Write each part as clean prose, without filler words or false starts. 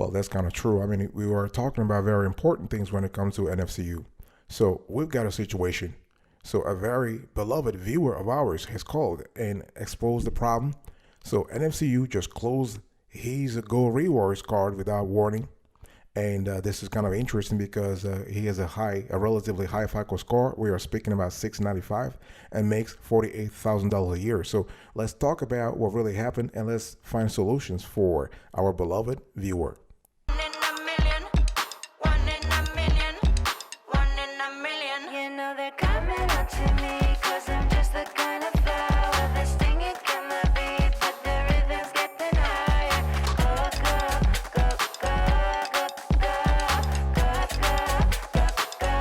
Well, that's kind of true. I mean, we were talking about very important things when it comes to NFCU. So we've got a situation. So a very beloved viewer of ours has called and exposed the problem. So NFCU just closed his Go Rewards card without warning. And this is kind of interesting because he has a relatively high FICO score. We are speaking about 695 and makes $48,000 a year. So let's talk about what really happened and let's find solutions for our beloved viewer. One in a million, one in a million, one in a million. You know they're coming up to me, cause I'm just the kind of flower that's stinging from the beat, but the rhythm's getting higher. Go, go, go, go, go, go, go, go, go, go,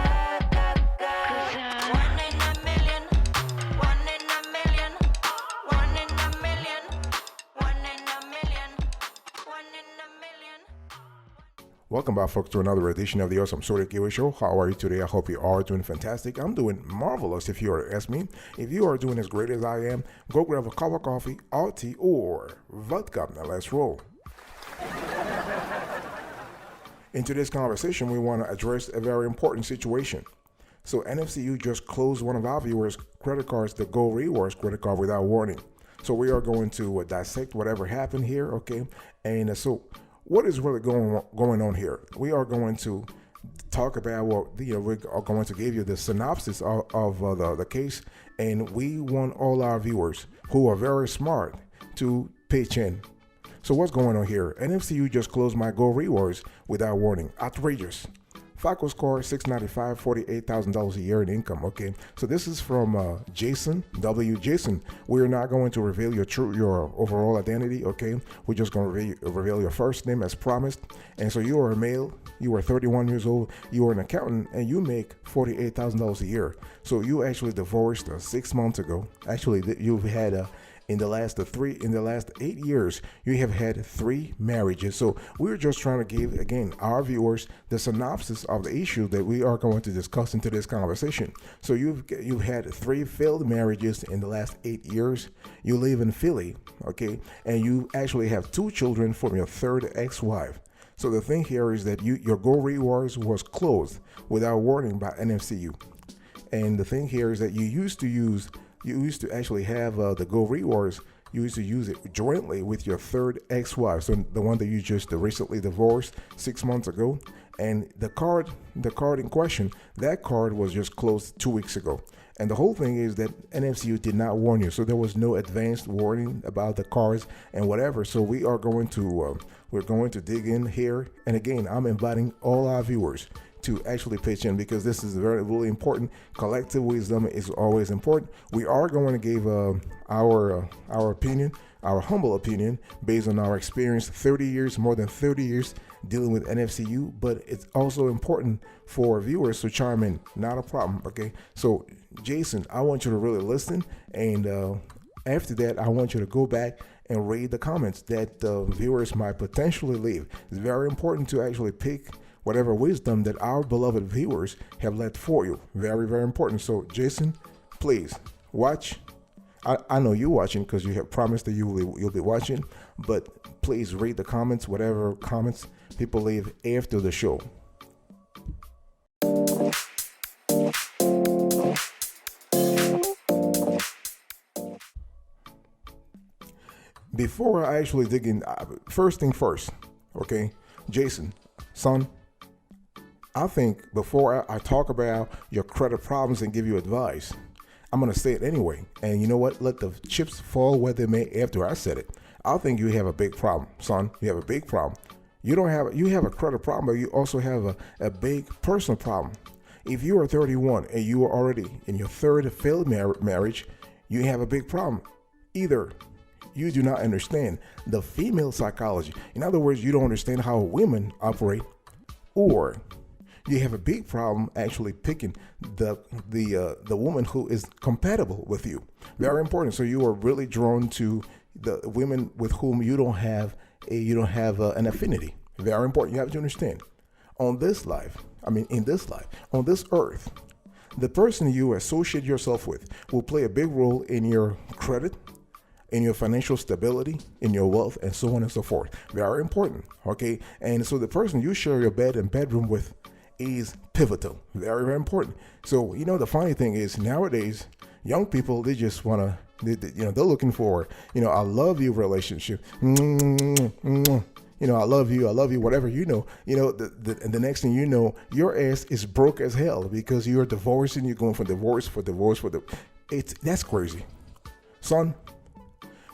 go. One in a million, one in a million, one in a million, one in a million, one in a million. Welcome back, folks, to another edition of the Awesome Sorted Giveaway Show. How are you today? I hope you are doing fantastic. I'm doing marvelous if you are to ask me. If you are doing as great as I am, go grab a cup of coffee, or tea, or vodka. Now let's roll. In today's conversation, we want to address a very important situation. So NFCU just closed one of our viewers' credit cards, the Go Rewards credit card, without warning. So we are going to dissect whatever happened here, okay? And so what is really going on here? We are going to talk about we are going to give you the synopsis of the case, and we want all our viewers who are very smart to pitch in. So what's going on here? NFCU just closed my Go Rewards without warning. Outrageous. FICO score 695, $48,000 a year in income. Okay, so this is from Jason W. Jason, we're not going to reveal your overall identity. Okay, we're just going to reveal your first name as promised. And so you are a male, you are 31 years old, you are an accountant, and you make $48,000 a year. So you actually divorced 6 months ago. Actually, you've had in the last 8 years, you have had 3 marriages. So we're just trying to give, again, our viewers the synopsis of the issue that we are going to discuss in today's conversation. So you've had 3 failed marriages in the last 8 years. You live in Philly, okay, and you actually have 2 children from your 3rd ex-wife. So the thing here is that your Go Rewards was closed without warning by NFCU. And the thing here is that you used to actually have the Go Rewards. You used to use it jointly with your 3rd ex-wife, so the one that you just recently divorced 6 months ago. And the card in question, that card was just closed 2 weeks ago. And the whole thing is that NFCU did not warn you, so there was no advanced warning about the cards and whatever. So we are going to we're going to dig in here. And again, I'm inviting all our viewers to actually pitch in because this is really important. Collective wisdom is always important. We are going to give our opinion, our humble opinion, based on our experience, more than 30 years dealing with NFCU, but it's also important for viewers to chime in. Not a problem, okay? So Jason, I want you to really listen, and after that, I want you to go back and read the comments that viewers might potentially leave. It's very important to actually pick whatever wisdom that our beloved viewers have left for you. Very, very important. So Jason, please watch. I know you're watching because you have promised that you'll be watching, but please read the comments, whatever comments people leave after the show. Before I actually dig in, first thing first, okay, Jason, son, I think before I talk about your credit problems and give you advice, I'm going to say it anyway. And you know what? Let the chips fall where they may after I said it. I think you have a big problem, son. You have a big problem. You have a credit problem, but you also have a big personal problem. If you are 31 and you are already in your 3rd failed marriage, you have a big problem. Either you do not understand the female psychology. In other words, you don't understand how women operate, or you have a big problem actually picking the woman who is compatible with you. Very important. So you are really drawn to the women with whom you don't have an affinity. Very important. You have to understand. In this life, on this earth, the person you associate yourself with will play a big role in your credit, in your financial stability, in your wealth, and so on and so forth. Very important. Okay. And so the person you share your bed and bedroom with is pivotal. Very, very important. So, the funny thing is nowadays, young people, they just want to, they're looking for, I love you relationship. I love you, whatever, and the next thing you know, your ass is broke as hell because you're divorcing, you're going for divorce, that's crazy. Son,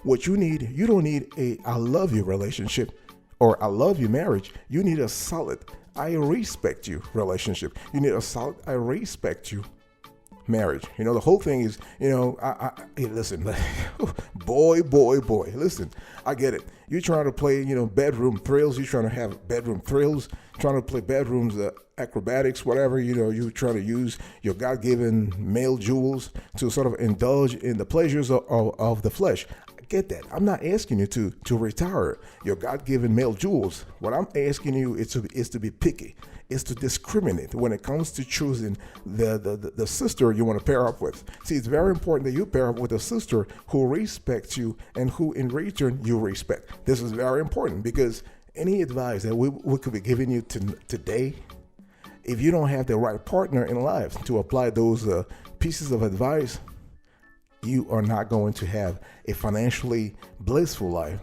what you need, you don't need a I love you relationship or I love you marriage. You need a solid I respect you relationship. You need a solid I respect you marriage. The whole thing is, hey, listen, boy, listen, I get it. You're trying to play, bedroom thrills. You're trying to have bedroom thrills, trying to play bedrooms, acrobatics, whatever, you're trying to use your God-given male jewels to sort of indulge in the pleasures of the flesh. I get that. I'm not asking you to retire your God-given male jewels. What I'm asking you is to be picky. Is to discriminate when it comes to choosing the sister you want to pair up with. See, it's very important that you pair up with a sister who respects you and who in return you respect. This is very important because any advice that we could be giving you today, if you don't have the right partner in life to apply those pieces of advice, you are not going to have a financially blissful life.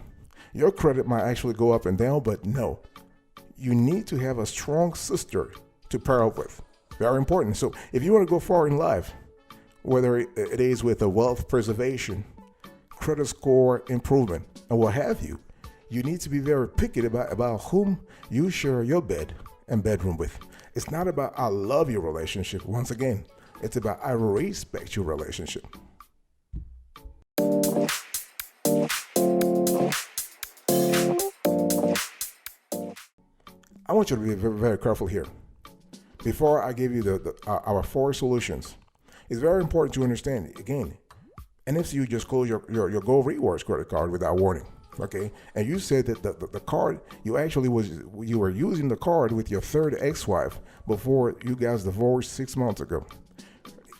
Your credit might actually go up and down, but no. You need to have a strong sister to pair up with. Very important. So if you want to go far in life, whether it is with a wealth preservation, credit score improvement, and what have you, you need to be very picky about whom you share your bed and bedroom with. It's not about I love your relationship. Once again, it's about I respect your relationship. I want you to be very, very careful here. Before I give you our 4 solutions, it's very important to understand, again, NFCU just closed your Gold Rewards credit card without warning, okay? And you said that the card, you were using the card with your third ex-wife before you guys divorced 6 months ago.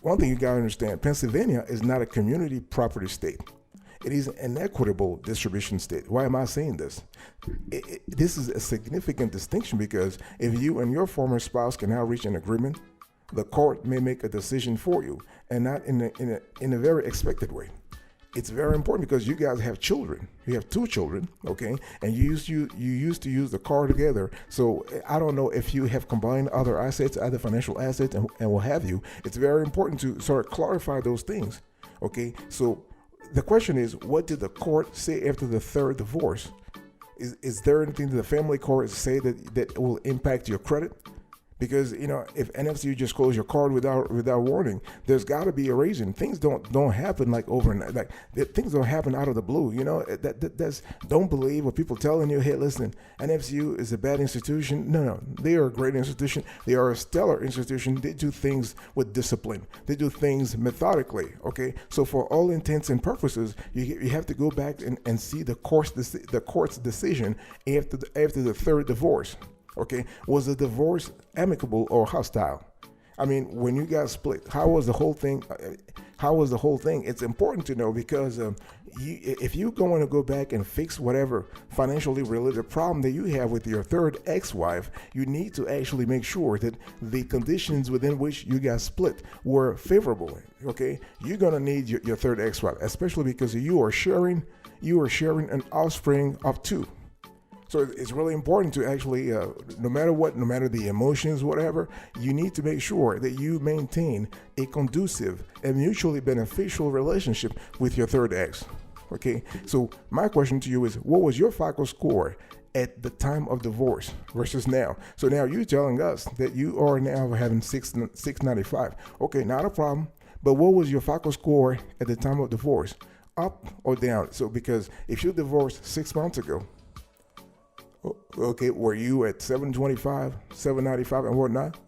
One thing you gotta understand, Pennsylvania is not a community property state. It is an equitable distribution state. Why am I saying this? This is a significant distinction because if you and your former spouse can now reach an agreement, the court may make a decision for you and not in a very expected way. It's very important because you guys have children. You have 2 children, okay? And you used to use the car together. So I don't know if you have combined other assets, other financial assets, and what have you. It's very important to sort of clarify those things, okay? So the question is, what did the court say after the third divorce? Is there anything that the family court say that will impact your credit? Because if NFCU just close your card without warning, there's got to be a reason. Things don't happen like overnight. Like things don't happen out of the blue. That's don't believe what people telling you. Hey, listen, NFCU is a bad institution. No, they are a great institution. They are a stellar institution. They do things with discipline. They do things methodically. Okay, so for all intents and purposes, you have to go back and see the court's decision after the third divorce. Okay, was the divorce amicable or hostile? I mean, when you guys split, how was the whole thing? It's important to know because if you're going to go back and fix whatever financially related problem that you have with your third ex-wife, you need to actually make sure that the conditions within which you guys split were favorable. Okay, you're gonna need your third ex-wife, especially because you are sharing an offspring of 2. So it's really important to actually, no matter the emotions, whatever, you need to make sure that you maintain a conducive and mutually beneficial relationship with your third ex. Okay, so my question to you is, what was your FICO score at the time of divorce versus now? So now you're telling us that you are now having 695. Okay, not a problem. But what was your FICO score at the time of divorce? Up or down? So because if you divorced 6 months ago, okay, were you at 725, 795 and whatnot?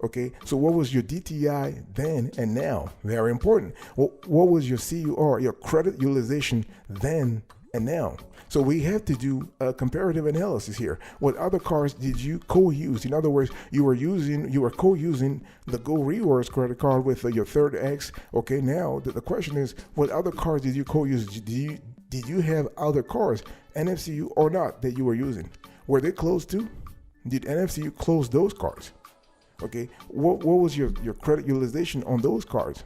Okay, so what was your DTI then and now? Very important. What was your CUR, your credit utilization then and now? So we have to do a comparative analysis here. What other cards did you co-use? In other words, you were co-using the Go Rewards credit card with your third ex. Okay, now the question is, what other cards did you co-use? Did you have other cards, NFCU or not, that you were using? Were they closed too? Did NFCU close those cards? Okay, what was your credit utilization on those cards?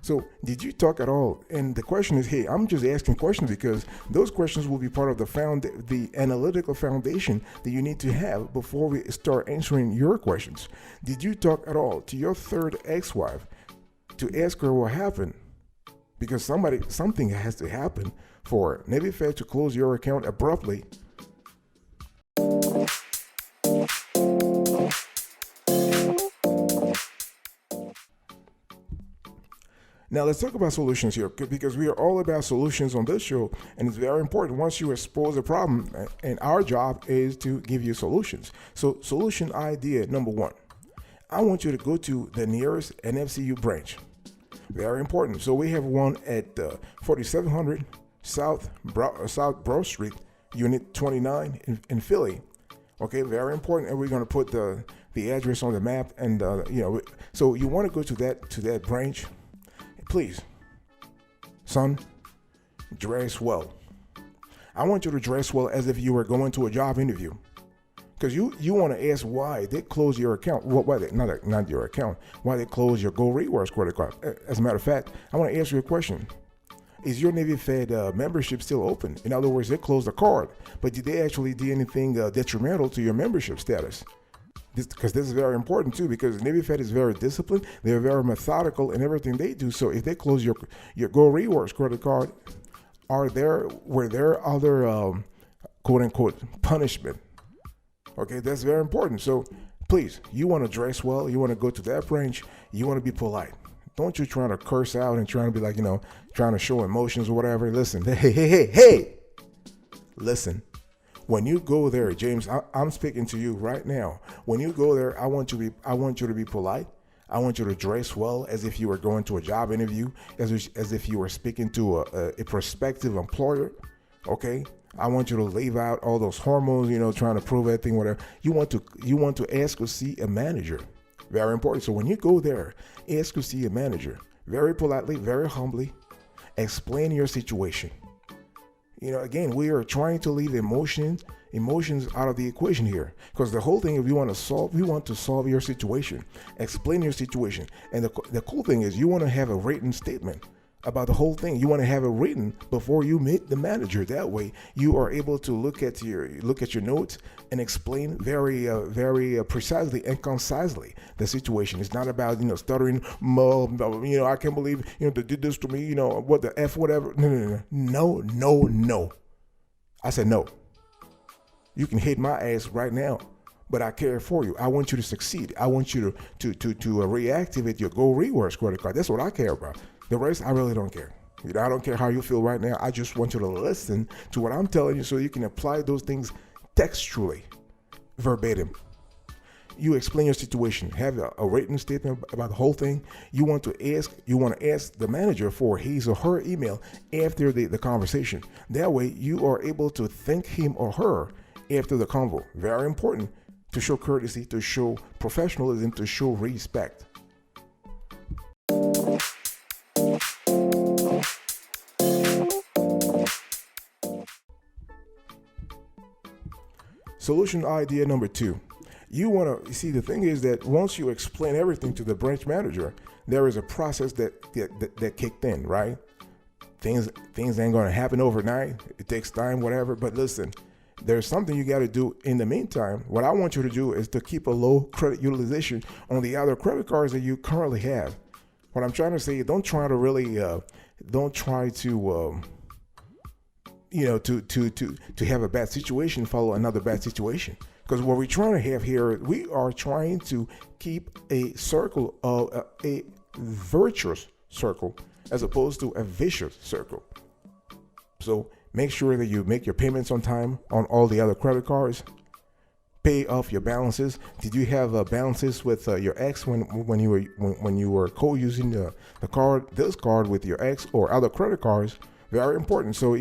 So did you talk at all? And the question is, hey, I'm just asking questions because those questions will be part of the analytical foundation that you need to have before we start answering your questions. Did you talk at all to your third ex-wife to ask her what happened? Because something has to happen for Navy Fed to close your account abruptly. Now let's talk about solutions here, because we are all about solutions on this show, and it's very important. Once you expose a problem, and our job is to give you solutions. So solution idea number one, I want you to go to the nearest NFCU branch. Very important. So we have one at 4700 South Broad Street, Unit 29 in Philly. Okay, very important. And we're going to put the address on the map, and so you want to go to that branch. Please, son, dress well. I want you to dress well as if you were going to a job interview. Because you want to ask why they close your account. Why they, not your account, why they close your Go Rewards credit card. As a matter of fact, I want to ask you a question. Is your Navy Fed membership still open? In other words, they closed the card, but did they actually do anything detrimental to your membership status? Because this is very important too, because Navy Fed is very disciplined. They're very methodical in everything they do. So if they close your Go Rewards credit card, were there other quote unquote punishment? Okay, that's very important. So please, you want to dress well, you want to go to that branch, you want to be polite. Don't you trying to curse out and trying to be like, trying to show emotions or whatever. Listen, hey, listen. When you go there, James, I'm speaking to you right now. When you go there, I want you to be polite. I want you to dress well, as if you were going to a job interview, as if you were speaking to a prospective employer. Okay, I want you to leave out all those hormones, trying to prove everything, whatever. You want to ask to see a manager. Very important. So when you go there, ask to see a manager. Very politely, very humbly, explain your situation. Again, we are trying to leave emotions out of the equation here, because the whole thing is we want to solve your situation, explain your situation. And the cool thing is you want to have a written statement about the whole thing. You want to have it written before you meet the manager. That way you are able to look at your notes and explain very precisely and concisely the situation. It's not about stuttering, I can't believe they did this to me, what the F, whatever. No. I said no. You can hit my ass right now, but I care for you. I want you to succeed. I want you to reactivate your Go Rewards credit card. That's what I care about. The rest, I really don't care. I don't care how you feel right now. I just want you to listen to what I'm telling you so you can apply those things textually, verbatim. You explain your situation, have a written statement about the whole thing. You want to ask the manager for his or her email after the conversation. That way you are able to thank him or her after the convo. Very important to show courtesy, to show professionalism, to show respect. Solution idea number two. You want to see, the thing is that once you explain everything to the branch manager, there is a process that kicked in, right? Things ain't going to happen overnight. It takes time, whatever. But listen, there's something you got to do in the meantime. What I want you to do is to keep a low credit utilization on the other credit cards that you currently have. What I'm trying to say, don't try to to have a bad situation follow another bad situation. Because what we're trying to have here, we are trying to keep a circle of a virtuous circle as opposed to a vicious circle. So make sure that you make your payments on time on all the other credit cards. Pay off your balances. Did you have balances with your ex when you were co-using this card with your ex or other credit cards? Very important. So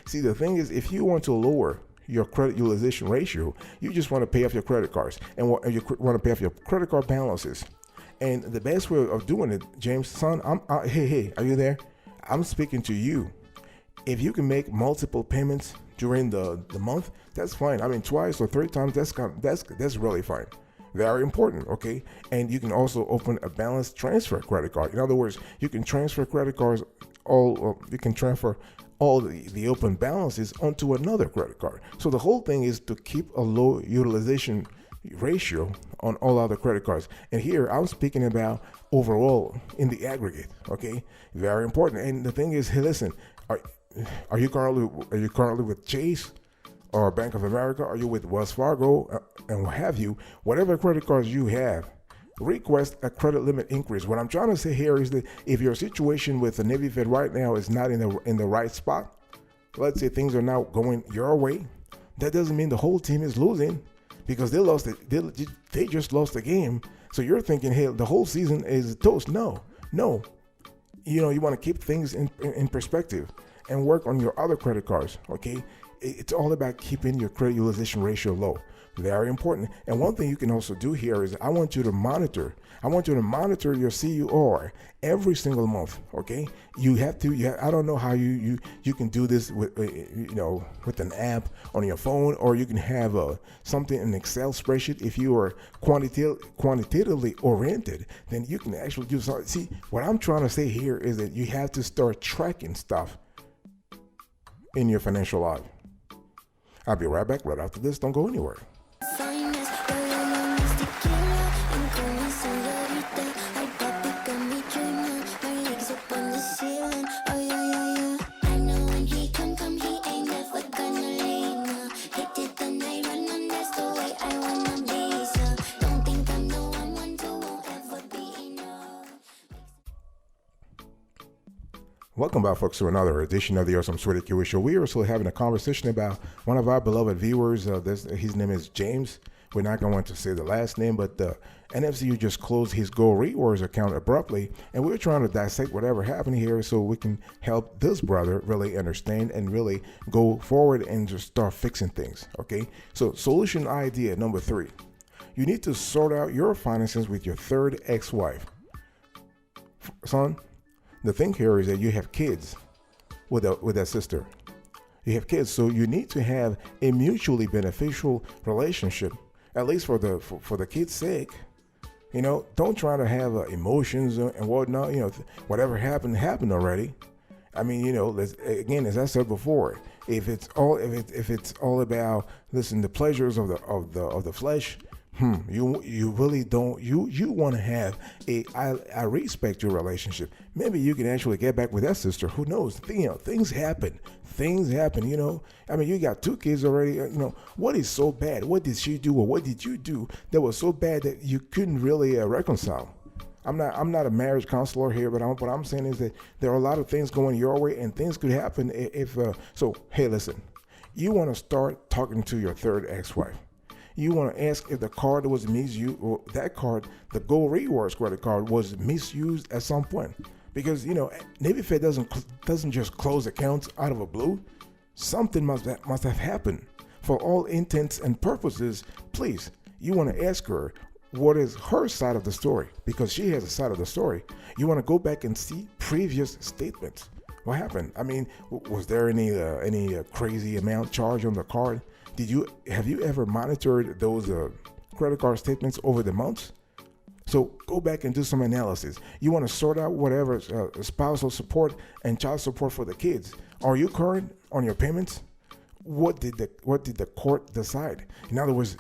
see, the thing is, if you want to lower your credit utilization ratio, you just want to pay off your credit cards and you want to pay off your credit card balances. And the best way of doing it, James, son, hey, are you there? I'm speaking to you. If you can make multiple payments during the month, that's fine. I mean, twice or three times, that's really fine. Very important, okay? And you can also open a balance transfer credit card. In other words, you can transfer credit cards you can transfer all the open balances onto another credit card. So the whole thing is to keep a low utilization ratio on all other credit cards. And here I'm speaking about overall in the aggregate, okay? Very important. And the thing is, hey, listen, are you currently with Chase or Bank of America? Are you with Wells Fargo and what have you? Whatever credit cards you have, request a credit limit increase. What I'm trying to say here is that if your situation with the Navy Fed right now is not in the right spot, let's say things are now going your way, that doesn't mean the whole team is losing because they lost it. They just lost the game. So you're thinking, hey, the whole season is toast. No. You want to keep things in perspective and work on your other credit cards, okay? It's all about keeping your credit utilization ratio low. Very important. And one thing you can also do here is I want you to monitor your CUR every single month, okay? I don't know how you can do this with with an app on your phone, or you can have something in an Excel spreadsheet. If you are quantitatively oriented, then you can actually do something. See, what I'm trying to say here is that you have to start tracking stuff in your financial life. I'll be right back right after this. Don't go anywhere. Welcome back, folks, to another edition of the Awesome Sweetie Kiwi Show. We are still having a conversation about one of our beloved viewers. His name is James. We're not going to say the last name, but NFCU just closed his Go Rewards account abruptly, and we're trying to dissect whatever happened here so we can help this brother really understand and really go forward and just start fixing things, okay? So solution idea number 3. You need to sort out your finances with your third ex-wife. Son, the thing here is that you have kids with that sister. You have kids, so you need to have a mutually beneficial relationship, at least for the kids' sake. Don't try to have emotions and whatnot. Whatever happened already. I mean, again, as I said before, if it's all about, listen, the pleasures of the flesh. You really don't. You want to have I respect your relationship. Maybe you can actually get back with that sister. Who knows? Things happen. I mean, you got 2 kids already. What is so bad? What did she do or what did you do that was so bad that you couldn't really reconcile? I'm not a marriage counselor here, but what I'm saying is that there are a lot of things going your way, and things could happen if. So hey, listen, you want to start talking to your third ex-wife. You want to ask if the card was misused, or that card, the Go Rewards credit card, was misused at some point. Because Navy Fed doesn't just close accounts out of a blue. Something must have happened. For all intents and purposes, please, you want to ask her what is her side of the story, because she has a side of the story. You want to go back and see previous statements. What happened? I mean, was there any crazy amount charged on the card? Have you ever monitored those credit card statements over the months? So go back and do some analysis. You want to sort out whatever spousal support and child support for the kids. Are you current on your payments? What did the court decide? In other words,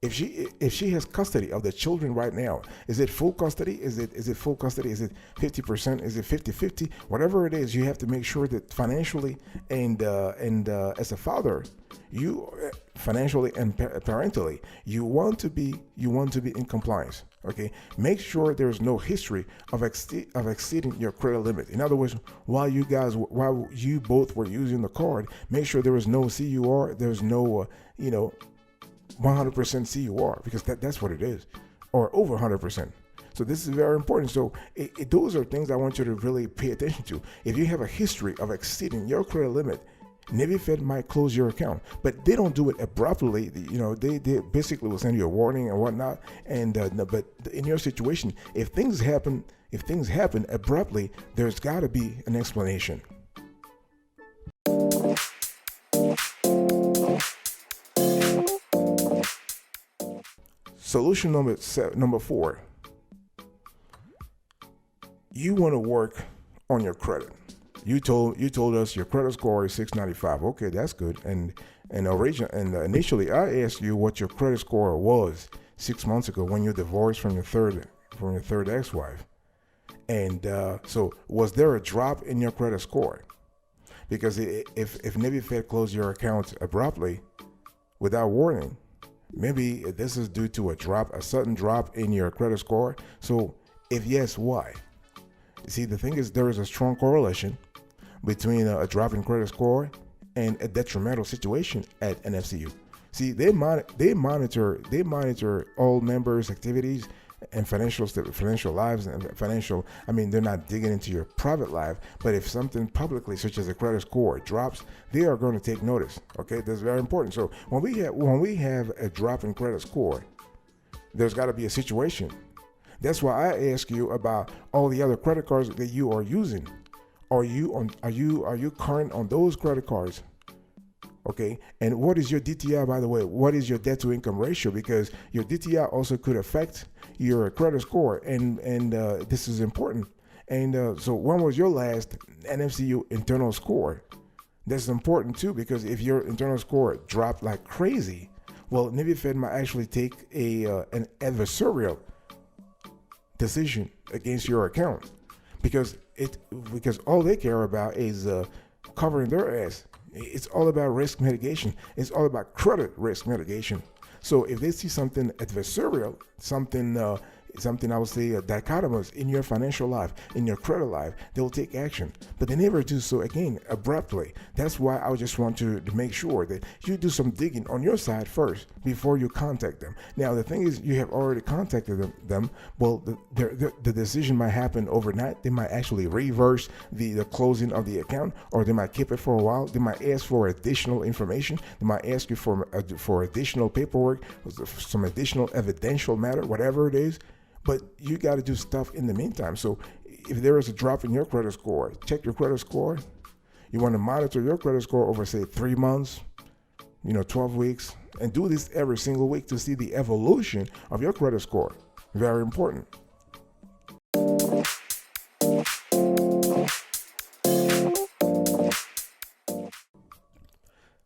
if she has custody of the children right now, is it full custody? Is it full custody? Is it 50%? Is it 50-50? Whatever it is, you have to make sure that financially and as a father, you financially and parentally, you want to be in compliance. Okay, make sure there's no history of exceeding your credit limit. In other words, while you both were using the card, make sure there was no CUR, there's no 100% CUR, because that's what it is, or over 100%. So this is very important. So those are things I want you to really pay attention to. If you have a history of exceeding your credit limit, Navy Fed might close your account, but they don't do it abruptly. They basically will send you a warning and whatnot. And but in your situation, if things happen abruptly, there's got to be an explanation. Solution number 4. You want to work on your credit. You told us your credit score is 695. Okay, that's good. And initially, I asked you what your credit score was 6 months ago when you divorced from your third ex-wife. And so, was there a drop in your credit score? Because if Navy Fed closed your account abruptly, without warning, maybe this is due to a sudden drop in your credit score. So, if yes, why? See, the thing is, there is a strong correlation between a drop in credit score and a detrimental situation at NFCU. See, they monitor all members' activities and financial lives and financial. I mean, they're not digging into your private life, but if something publicly, such as a credit score, drops, they are going to take notice. Okay, that's very important. So when we have a drop in credit score, there's got to be a situation. That's why I ask you about all the other credit cards that you are using. Are you current on those credit cards? Okay, and what is your DTI, by the way? What is your debt to income ratio? Because your DTI also could affect your credit score, and this is important. And so when was your last NFCU internal score? That's important too, because if your internal score dropped like crazy, well, Navy Fed might actually take an adversarial decision against your account, because all they care about is covering their ass. It's all about risk mitigation. It's all about credit risk mitigation. So if they see something adversarial, something I would say dichotomous in your financial life, in your credit life, they will take action. But they never do so, again, abruptly. That's why I just want to make sure that you do some digging on your side first before you contact them. Now, the thing is, you have already contacted them. Well, the decision might happen overnight. They might actually reverse the closing of the account, or they might keep it for a while. They might ask for additional information. They might ask you for additional paperwork, some additional evidential matter, whatever it is. But you got to do stuff in the meantime. So if there is a drop in your credit score, check your credit score. You want to monitor your credit score over, say, 3 months, 12 weeks, and do this every single week to see the evolution of your credit score. Very important.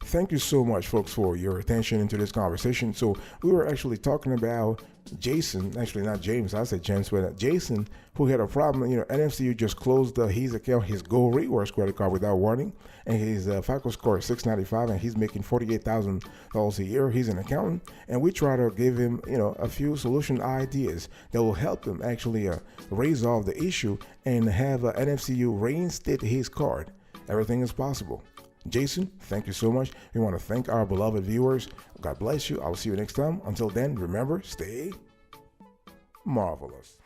Thank you so much, folks, for your attention into this conversation. So we were actually talking about Jason, actually not James, I said James, but Jason, who had a problem. NFCU just closed his account, his Go Rewards credit card without warning, and his FICO score is 695, and he's making $48,000 a year. He's an accountant, and we try to give him, a few solution ideas that will help him actually resolve the issue and have NFCU reinstate his card. Everything is possible. Jason, thank you so much. We want to thank our beloved viewers. God bless you. I'll see you next time. Until then, remember, stay marvelous.